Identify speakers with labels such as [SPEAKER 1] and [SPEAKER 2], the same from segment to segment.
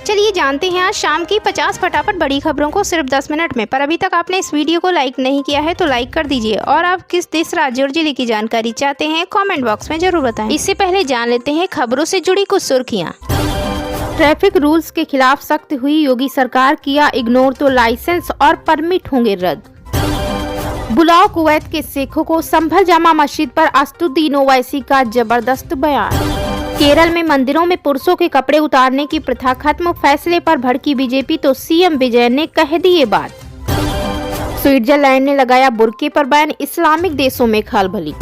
[SPEAKER 1] चलिए जानते हैं आज शाम की 50 फटाफट बड़ी खबरों को सिर्फ 10 मिनट में। पर अभी तक आपने इस वीडियो को लाइक नहीं किया है तो लाइक कर दीजिए और आप किस देश, राज्य और जिले की जानकारी चाहते हैं कमेंट बॉक्स में जरूर बताएं। इससे पहले जान लेते हैं खबरों से जुड़ी कुछ सुर्खियां। ट्रैफिक रूल्स के खिलाफ सख्त हुई योगी सरकार, किया इग्नोर तो लाइसेंस और परमिट होंगे रद्द। बुलाओ कुवैत के शेखों को, संभल जामा मस्जिद पर असदुद्दीन ओवैसी का जबरदस्त बयान। केरल में मंदिरों में पुरुषों के कपड़े उतारने की प्रथा खत्म, फैसले पर भड़की बीजेपी तो सीएम विजय ने कह दी ये बात। स्विट्जरलैंड ने लगाया बुर्के पर बैन, इस्लामिक देशों में खलबली।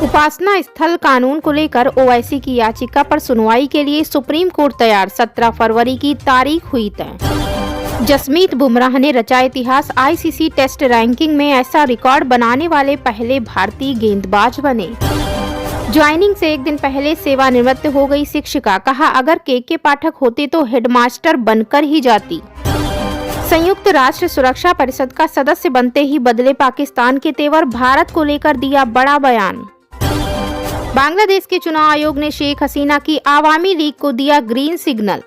[SPEAKER 1] उपासना स्थल कानून को लेकर ओवैसी की याचिका पर सुनवाई के लिए सुप्रीम कोर्ट तैयार, 17 फरवरी की तारीख हुई तय। जसमीत बुमराह ने रचा इतिहास, आईसीसी टेस्ट रैंकिंग में ऐसा रिकॉर्ड बनाने वाले पहले भारतीय गेंदबाज बने। ज्वाइनिंग से एक दिन पहले सेवानिवृत्त हो गई शिक्षिका, कहा अगर के पाठक होते तो हेडमास्टर बनकर ही जाती। संयुक्त राष्ट्र सुरक्षा परिषद का सदस्य बनते ही बदले पाकिस्तान के तेवर, भारत को लेकर दिया बड़ा बयान। बांग्लादेश के चुनाव आयोग ने शेख हसीना की आवामी लीग को दिया ग्रीन सिग्नल।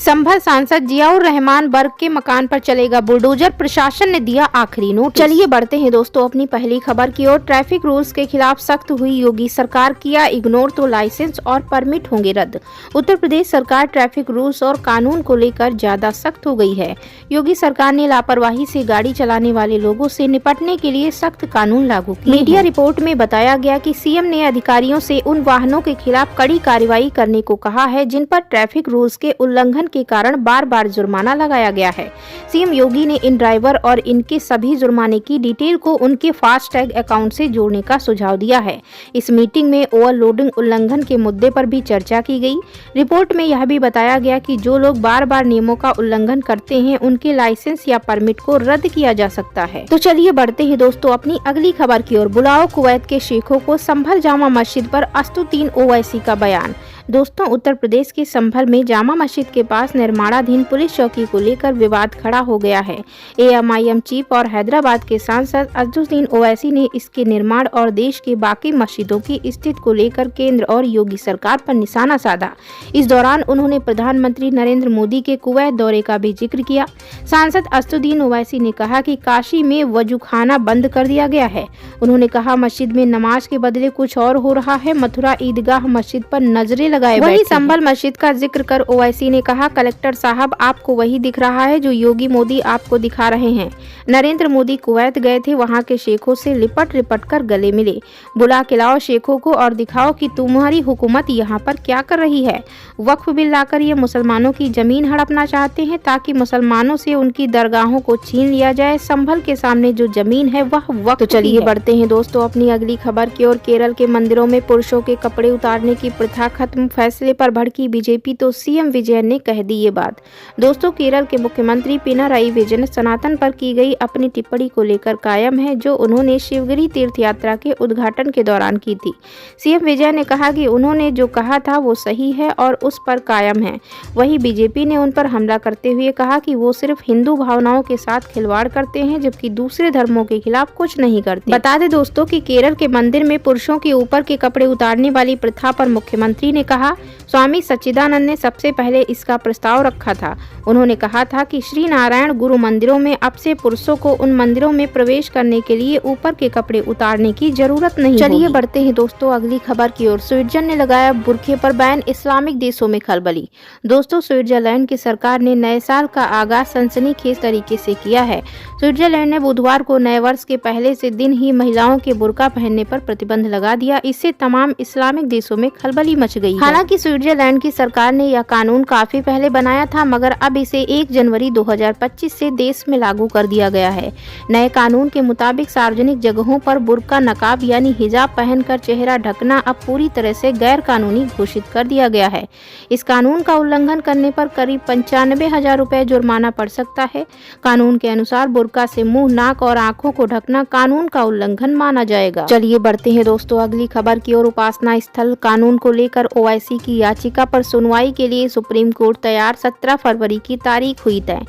[SPEAKER 1] संभल सांसद जियाउर रहमान बर्ग के मकान पर चलेगा बुलडोजर, प्रशासन ने दिया आखिरी नोटिस। चलिए बढ़ते हैं दोस्तों अपनी पहली खबर की ओर। ट्रैफिक रूल्स के खिलाफ सख्त हुई योगी सरकार, किया इग्नोर तो लाइसेंस और परमिट होंगे रद्द। उत्तर प्रदेश सरकार ट्रैफिक रूल्स और कानून को लेकर ज्यादा सख्त हो गई है। योगी सरकार ने लापरवाही से गाड़ी चलाने वाले लोगों से निपटने के लिए सख्त कानून लागू किए। मीडिया रिपोर्ट में बताया गया कि सीएम ने अधिकारियों से उन वाहनों के खिलाफ कड़ी कार्रवाई करने को कहा है जिन पर ट्रैफिक रूल्स के उल्लंघन के कारण बार बार जुर्माना लगाया गया है। सीएम योगी ने इन ड्राइवर और इनके सभी जुर्माने की डिटेल को उनके फास्टैग अकाउंट से जोड़ने का सुझाव दिया है। इस मीटिंग में ओवरलोडिंग उल्लंघन के मुद्दे पर भी चर्चा की गई। रिपोर्ट में यह भी बताया गया कि जो लोग बार बार नियमों का उल्लंघन करते हैं उनके लाइसेंस या परमिट को रद्द किया जा सकता है। तो चलिए बढ़ते हैं दोस्तों अपनी अगली खबर की ओर। बुलाओ कुवैत के शेखों को, संभल जामा मस्जिद पर असदुद्दीन ओवैसी का बयान। दोस्तों उत्तर प्रदेश के संभल में जामा मस्जिद के पास निर्माणाधीन पुलिस चौकी को लेकर विवाद खड़ा हो गया है। एएमआईएम चीफ और हैदराबाद के सांसद असदुद्दीन ओवैसी ने इसके निर्माण और देश के बाकी मस्जिदों की स्थिति को लेकर केंद्र और योगी सरकार पर निशाना साधा। इस दौरान उन्होंने प्रधानमंत्री नरेंद्र मोदी के कुवैत दौरे का भी जिक्र किया। सांसद असदुद्दीन ओवैसी ने कहा कि काशी में वजूखाना बंद कर दिया गया है। उन्होंने कहा मस्जिद में नमाज के बदले कुछ और हो रहा है। मथुरा ईदगाह मस्जिद पर नजरें लगाए। वहीं संभल मस्जिद का जिक्र कर ओवैसी ने कहा कलेक्टर साहब आपको वही दिख रहा है जो योगी मोदी आपको दिखा रहे हैं। नरेंद्र मोदी कुवैत गए थे, वहां के शेखों से लिपट लिपट कर गले मिले। बुला के लाओ शेखों को और दिखाओ कि तुम्हारी हुकूमत यहाँ पर क्या कर रही है। वक्फ बिल लाकर ये मुसलमानों की जमीन हड़पना चाहते हैं ताकि मुसलमानों से उनकी दरगाहों को छीन लिया जाए। संभल के सामने जो जमीन है वह वक्फ। तो चलिए बढ़ते हैं दोस्तों अपनी अगली खबर की ओर। केरल के मंदिरों में पुरुषों के कपड़े उतारने की प्रथा खत्म, फैसले पर भड़की बीजेपी तो सीएम विजय ने कह दी ये बात। दोस्तों केरल के मुख्यमंत्री पिनाराई विजयन सनातन पर की गई अपनी टिप्पणी को लेकर कायम है जो उन्होंने शिवगिरी तीर्थ यात्रा के उद्घाटन के दौरान की थी। सीएम विजय ने कहा कि उन्होंने जो कहा था वो सही है और उस पर कायम है। वहीं बीजेपी ने उन पर हमला करते हुए कहा कि वो सिर्फ हिंदू भावनाओं के साथ खिलवाड़ करते हैं जबकि दूसरे धर्मों के खिलाफ कुछ नहीं करते। बता दें दोस्तों कि केरल के मंदिर में पुरुषों के ऊपर के कपड़े उतारने वाली प्रथा पर मुख्यमंत्री ने कहा स्वामी सच्चिदानंद ने सबसे पहले इसका प्रस्ताव रखा था। उन्होंने कहा था कि श्री नारायण गुरु मंदिरों में अब से पुरुषों को उन मंदिरों में प्रवेश करने के लिए ऊपर के कपड़े उतारने की जरूरत नहीं। चलिए बढ़ते हैं दोस्तों अगली खबर की ओर। स्विट्जरलैंड ने लगाया बुर्के पर बैन, इस्लामिक देशों में खलबली। दोस्तों स्विट्जरलैंड की सरकार ने नए साल का आगाज सनसनीखेज तरीके से किया है। स्विट्जरलैंड ने बुधवार को नए वर्ष के पहले से दिन ही महिलाओं के बुर्का पहनने पर प्रतिबंध लगा दिया। इससे तमाम इस्लामिक देशों में खलबली मच गई। हालांकि स्विट्जरलैंड की सरकार ने यह कानून काफी पहले बनाया था मगर अब इसे 1 जनवरी 2025 से देश में लागू कर दिया गया है। नए कानून के मुताबिक सार्वजनिक जगहों पर बुर्का, नकाब यानी हिजाब पहनकर चेहरा ढकना अब पूरी तरह से गैर कानूनी घोषित कर दिया गया है। इस कानून का उल्लंघन करने पर करीब 95,000 रुपए जुर्माना पड़ सकता है। कानून के अनुसार बुर्का से मुंह, नाक और आंखों को ढकना कानून का उल्लंघन माना जाएगा। चलिए बढ़ते हैं दोस्तों अगली खबर की ओर। उपासना स्थल कानून को लेकर ओवैसी की याचिका पर सुनवाई के लिए सुप्रीम कोर्ट तैयार, 17 फरवरी की तारीख हुई तय।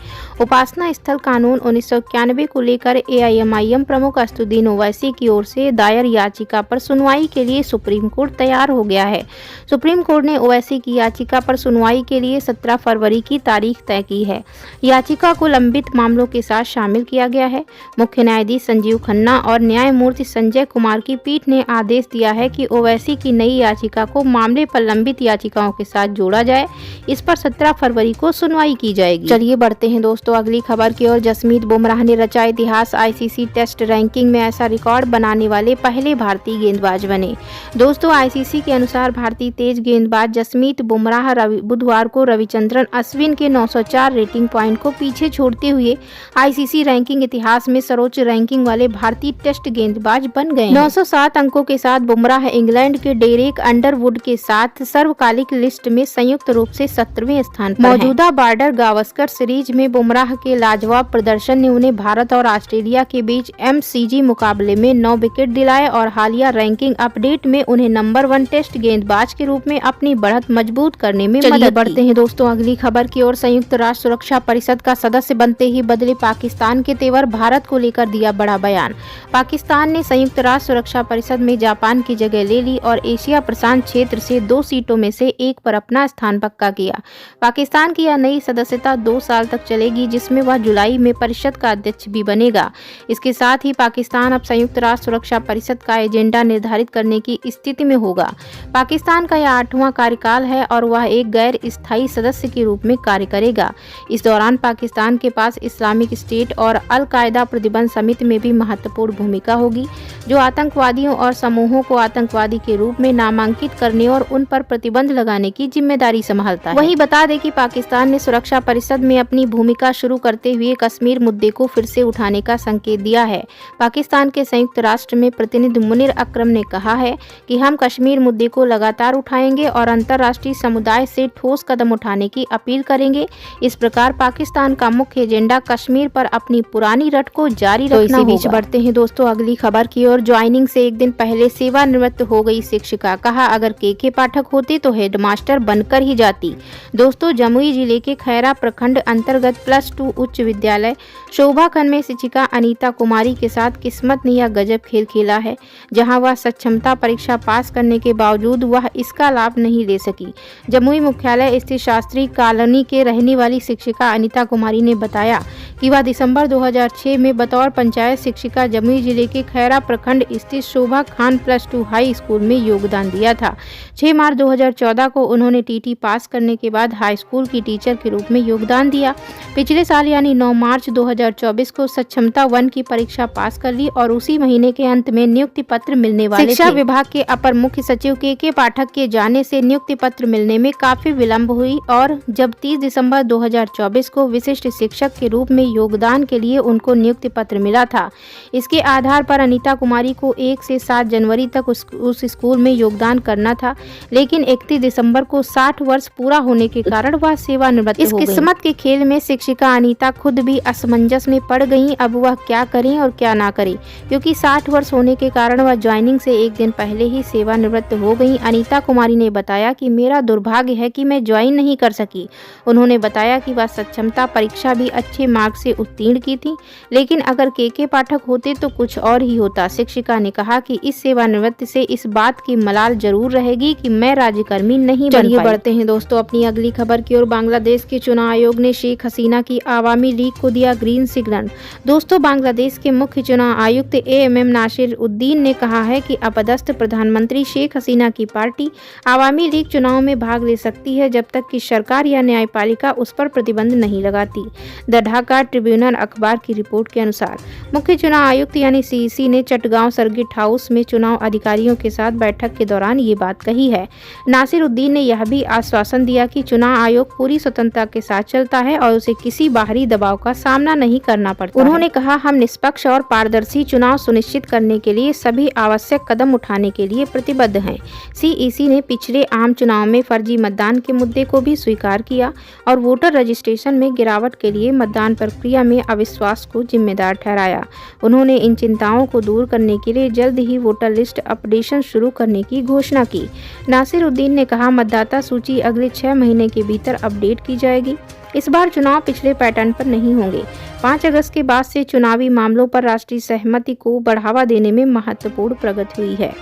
[SPEAKER 1] उपासना स्थल कानून 1991 को लेकर एआईएमआईएम प्रमुख असदुद्दीन ओवैसी की ओर से दायर याचिका पर सुनवाई के लिए सुप्रीम कोर्ट तैयार हो गया है। सुप्रीम कोर्ट ने ओवैसी की याचिका पर सुनवाई के लिए 17 फरवरी की तारीख तय की है। याचिका को लंबित मामलों के साथ शामिल किया गया है। मुख्य न्यायाधीश संजीव खन्ना और न्यायमूर्ति संजय कुमार की पीठ ने आदेश दिया है कि ओवैसी की नई याचिका को मामले पर लंबित याचिकाओं के साथ जोड़ा जाए। इस पर 17 फरवरी को सुनवाई की जाएगी। चलिए बढ़ते हैं दोस्तों अगली खबर की ओर। जसमीत बुमराह ने रचा इतिहास, आईसीसी टेस्ट रैंकिंग में ऐसा रिकॉर्ड बनाने वाले पहले भारतीय गेंदबाज बने। दोस्तों आईसीसी के अनुसार भारतीय तेज गेंदबाज जसमीत बुमराह बुधवार को रविचंद्रन अश्विन के 904 रेटिंग पॉइंट को पीछे छोड़ते हुए आईसीसी रैंकिंग इतिहास में सर्वोच्च रैंकिंग वाले भारतीय टेस्ट गेंदबाज बन गए। 907 अंकों के साथ बुमराह इंग्लैंड के डेरेक अंडरवुड के साथ सर्वकालिक लिस्ट में संयुक्त रूप से 17वें स्थान पर मौजूदा बॉर्डर गावस्कर सीरीज में बुमराह के लाजवाब प्रदर्शन ने उन्हें भारत और ऑस्ट्रेलिया के बीच एमसीजी मुकाबले में 9 विकेट दिलाए और हालिया रैंकिंग अपडेट में उन्हें नंबर 1 टेस्ट गेंदबाज के रूप में अपनी बढ़त मजबूत करने में मदद बढ़ते हैं दोस्तों अगली खबर की ओर। संयुक्त राष्ट्र सुरक्षा परिषद का सदस्य बनते ही बदले पाकिस्तान के तेवर, भारत को लेकर दिया बड़ा बयान। पाकिस्तान ने संयुक्त राष्ट्र सुरक्षा परिषद में जापान की जगह ले ली और एशिया प्रशांत क्षेत्र से 2 सीटों में से एक पर अपना स्थान पक्का किया। पाकिस्तान की यह नई सदस्यता 2 साल तक चलेगी, जिसमें वह जुलाई में परिषद का अध्यक्ष भी बनेगा। इसके साथ ही पाकिस्तान अब संयुक्त राष्ट्र सुरक्षा परिषद का एजेंडा निर्धारित करने की स्थिति में होगा। पाकिस्तान का यह 8वां कार्यकाल है और वह एक गैर स्थायी सदस्य के रूप में कार्य करेगा। इस दौरान पाकिस्तान के पास इस्लामिक स्टेट और अल कायदा प्रतिबंध समिति में भी महत्वपूर्ण भूमिका होगी, जो आतंकवादियों और समूहों को आतंकवादी के रूप में नामांकित करने और उन पर प्रतिबंध लगाने की जिम्मेदारी संभालता है। वहीं बता दें कि पाकिस्तान ने सुरक्षा परिषद में अपनी भूमिका शुरू करते हुए कश्मीर मुद्दे को फिर से उठाने का संकेत दिया है। पाकिस्तान के संयुक्त राष्ट्र में प्रतिनिधि मुनीर अकरम ने कहा है कि हम कश्मीर मुद्दे को लगातार उठाएंगे और अंतर्राष्ट्रीय समुदाय से ठोस कदम उठाने की अपील करेंगे। इस प्रकार पाकिस्तान का मुख्य एजेंडा कश्मीर पर अपनी पुरानी रट को जारी रखना होगा। बीच बढ़ते हैं दोस्तों अगली खबर की ओर। ज्वाइनिंग से एक दिन पहले सेवानिवृत्त हो गई शिक्षिका, कहा अगर केके पाठक होते तो हेडमास्टर बनकर ही जाती। दोस्तों जमुई जिले के खैरा प्रखंड अंतर्गत +2 उच्च विद्यालय शोभाखंड में शिक्षिका अनीता कुमारी के साथ किस्मत ने यह गजब खेल खेला है, जहां वह सक्षमता परीक्षा पास करने के बावजूद वह इसका लाभ नहीं ले सकी। जमुई मुख्यालय स्थित शास्त्री कॉलोनी के रहने वाली शिक्षिका अनीता कुमारी ने बताया कि वह दिसंबर 2006 में बतौर पंचायत शिक्षिका जमुई जिले के खैरा प्रखंड स्थित शोभा खान +2 हाई स्कूल में योगदान दिया था। 6 मार्च 2014 को उन्होंने टीटी पास करने के बाद हाई स्कूल की टीचर के रूप में योगदान दिया। पिछले साल यानी 9 मार्च 2024 को सक्षमता 1 की परीक्षा पास कर ली और उसी महीने के अंत में नियुक्ति पत्र मिलने वाले थे। शिक्षा विभाग के अपर मुख्य सचिव के पाठक के जाने से नियुक्ति पत्र मिलने में काफी विलंब हुई और जब 30 दिसंबर 2024 को विशिष्ट शिक्षक के रूप में योगदान के लिए उनको नियुक्ति पत्र मिला था। इसके आधार पर अनीता कुमारी को 1 से 7 जनवरी तक उस स्कूल में योगदान करना था, लेकिन 31 दिसंबर को 60 वर्ष पूरा होने के कारण वह सेवानिवृत्त हो गई। इस किस्मत के खेल में शिक्षिका अनीता खुद भी असमंजस में पड़ गई। अब वह क्या करें और क्या ना करें, क्योंकि 60 वर्ष होने के कारण वह ज्वाइनिंग से एक दिन पहले ही सेवानिवृत्त हो गई। अनीता कुमारी ने बताया कि मेरा दुर्भाग्य है कि मैं ज्वाइन नहीं कर सकी। उन्होंने बताया कि वह सक्षमता परीक्षा भी अच्छे मार्क्स से उत्तीर्ण की थी, लेकिन अगर के पाठक होते तो कुछ और ही होता। शिक्षिका ने कहा कि इस सेवानिवृत्ति से इस बात की मलाल जरूर रहेगी कि मैं राज्यकर्मी नहीं बन पाई। बढ़ते हैं दोस्तों अपनी अगली खबर की ओर। बांग्लादेश के चुनाव आयोग ने शेख हसीना की आवामी लीग को दिया ग्रीन सिग्नल। दोस्तों बांग्लादेश के मुख्य चुनाव आयुक्त एएमएम नासिर उद्दीन ने कहा है कि अपदस्थ प्रधानमंत्री शेख हसीना की पार्टी आवामी लीग चुनाव में भाग ले सकती है, जब तक कि सरकार या न्यायपालिका उस पर प्रतिबंध नहीं लगाती। द ढाका ट्रिब्यूनल अखबार की रिपोर्ट के अनुसार मुख्य चुनाव आयुक्त यानी सीईसी ने चटगांव सर्किट हाउस में चुनाव अधिकारियों के साथ बैठक के दौरान ये बात कही है। नासिर उद्दीन ने यह भी आश्वासन दिया कि चुनाव आयोग पूरी स्वतंत्रता के साथ चलता है और उसे किसी बाहरी दबाव का सामना नहीं करना पड़ता। उन्होंने कहा हम निष्पक्ष और पारदर्शी चुनाव सुनिश्चित करने के लिए सभी आवश्यक कदम उठाने के लिए प्रतिबद्ध हैं। सीईसी ने पिछले आम चुनाव में फर्जी मतदान के मुद्दे को भी स्वीकार किया और वोटर रजिस्ट्रेशन में गिरावट के लिए मतदान पर प्रक्रिया में अविश्वास को जिम्मेदार ठहराया। उन्होंने इन चिंताओं को दूर करने के लिए जल्द ही वोटर लिस्ट अपडेशन शुरू करने की घोषणा की। नासिरुद्दीन ने कहा, मतदाता सूची अगले 6 महीने के भीतर अपडेट की जाएगी। इस बार चुनाव पिछले पैटर्न पर नहीं होंगे। 5 अगस्त के बाद से चुनावी मामलों पर राष्ट्रीय सहमति को बढ़ावा देने में महत्वपूर्ण प्रगति हुई है।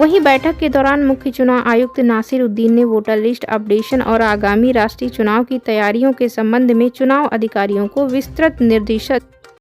[SPEAKER 1] वहीं बैठक के दौरान मुख्य चुनाव आयुक्त नासिरुद्दीन ने वोटर लिस्ट अपडेशन और आगामी राष्ट्रीय चुनाव की तैयारियों के संबंध में चुनाव अधिकारियों को विस्तृत निर्देश